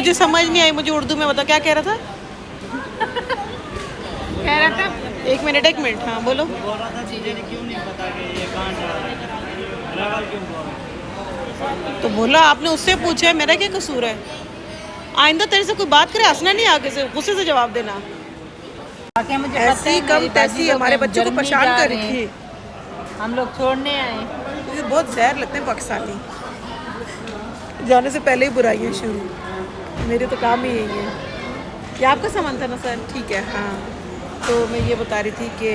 मुझे समझ नहीं आई, मुझे उर्दू में बता क्या कह रहा था। कह रहा था 1 मिनट हाँ बोलो। बोल रहा था चीजें क्यों नहीं पता कि ये कहाँ जा रहा है, ट्रैवल क्यों बोल रहा है। तो बोला आपने उससे पूछा है, मेरा क्या कसूर है। आइंदा तेरे से कोई बात करे हंसना नहीं, आगे से गुस्से से जवाब देना। आके मुझे पता ऐसी है कम मेरी तैसी बाजी लोग हमारे बच्चों को जर्मनी परेशान जा कर रहे रही हैं, थी। हम लोग छोड़ने आए। मुझे बहुत जहर लगते हैं पाकिस्तानी, जाने से पहले ही बुराइयाँ शुरू। मेरे तो काम ही यही है। क्या आपका सामान था ना सर, ठीक है हाँ। तो मैं ये बता रही थी कि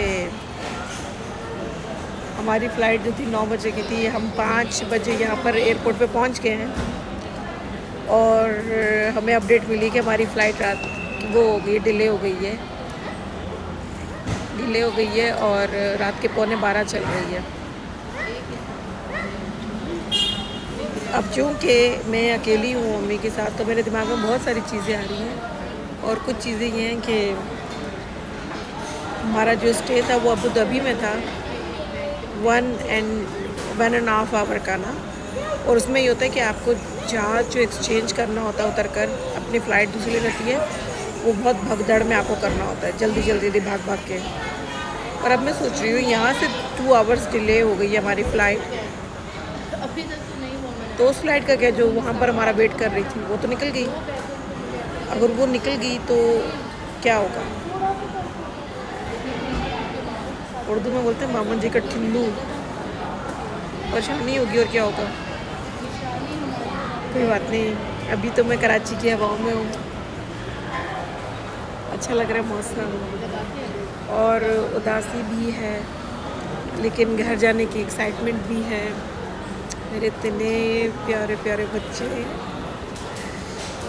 हमारी फ़्लाइट जो थी 9 बजे की थी, हम 5 बजे यहाँ पर एयरपोर्ट पे पहुँच गए हैं और हमें अपडेट मिली कि हमारी फ़्लाइट रात वो हो गई, डिले हो गई है और रात के 11:15 चल रही है। अब चूँकि मैं अकेली हूँ मम्मी के साथ, तो मेरे दिमाग में बहुत सारी चीज़ें आ रही हैं और कुछ चीज़ें ये हैं कि हमारा जो स्टे था वो अबू धाबी में था, 1.5 आवर का ना। और उसमें ये होता है कि आपको जहाँ जो एक्सचेंज करना होता है उतर कर, अपनी फ़्लाइट दूसरी रहती है, वो बहुत भगदड़ में आपको करना होता है, जल्दी जल्दी भाग भाग के। और अब मैं सोच रही हूँ यहाँ से 2 आवर्स डिले हो गई है हमारी फ़्लाइट, तो उस फ्लाइट का क्या, जो वहाँ पर हमारा वेट कर रही थी वो तो निकल गई। अगर वो निकल गई तो क्या होगा, उर्दू में बोलते हैं मामन जी का ठिल्लू, परेशानी होगी और क्या होगा। कोई बात नहीं, अभी तो मैं कराची की हवाओं में हूँ, अच्छा लग रहा है मौसम और उदासी भी है, लेकिन घर जाने की एक्साइटमेंट भी है। मेरे इतने प्यारे प्यारे बच्चे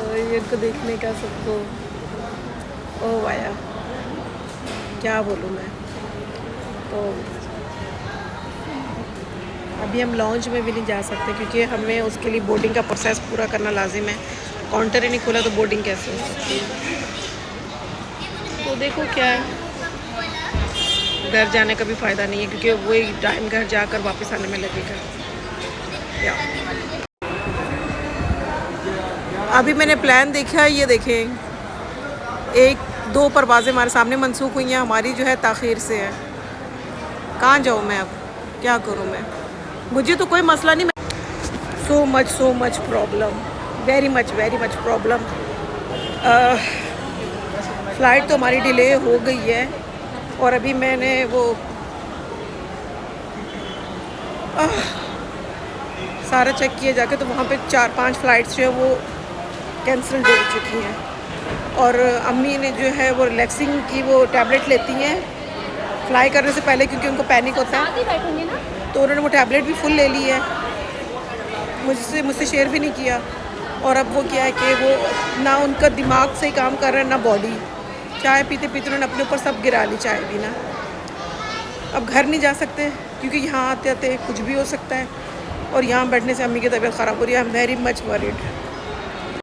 और इनको देखने का सबको, ओ वाया क्या बोलूँ मैं। तो अभी हम लॉन्च में भी नहीं जा सकते क्योंकि हमें उसके लिए बोर्डिंग का प्रोसेस पूरा करना लाजिम है। काउंटर ही नहीं खुला तो बोर्डिंग कैसे हो सकती है। तो देखो क्या है, घर जाने का भी फ़ायदा नहीं है क्योंकि वही टाइम घर जाकर वापस आने में लगेगा। या अभी मैंने प्लान देखा, ये देखें 1-2 परवाज़ें हमारे सामने मनसूख हुई हैं, हमारी जो है ताख़ीर से है। कहाँ जाऊँ मैं, अब क्या करूँ मैं। मुझे तो कोई मसला नहीं, so much problem, very much problem. Flight तो हमारी डिले हो गई है और अभी मैंने वो सारा चेक किया जाके, तो वहाँ पे 4-5 फ़्लाइट्स जो है वो कैंसिल हो चुकी हैं। और अम्मी ने जो है वो रिलैक्सिंग की वो टैबलेट लेती हैं फ्लाई करने से पहले क्योंकि उनको पैनिक होता है, तो उन्होंने वो टैबलेट भी फुल ले ली है, मुझसे शेयर भी नहीं किया। और अब वो क्या है कि वो ना उनका दिमाग सही काम कर रहा है ना बॉडी, चाय पीते पीते उन्होंने अपने ऊपर सब गिरा ली चाय भी ना। अब घर नहीं जा सकते क्योंकि यहाँ आते आते कुछ भी हो सकता है और यहाँ बैठने से अम्मी की तबीयत ख़राब हो रही है। I am very much worried.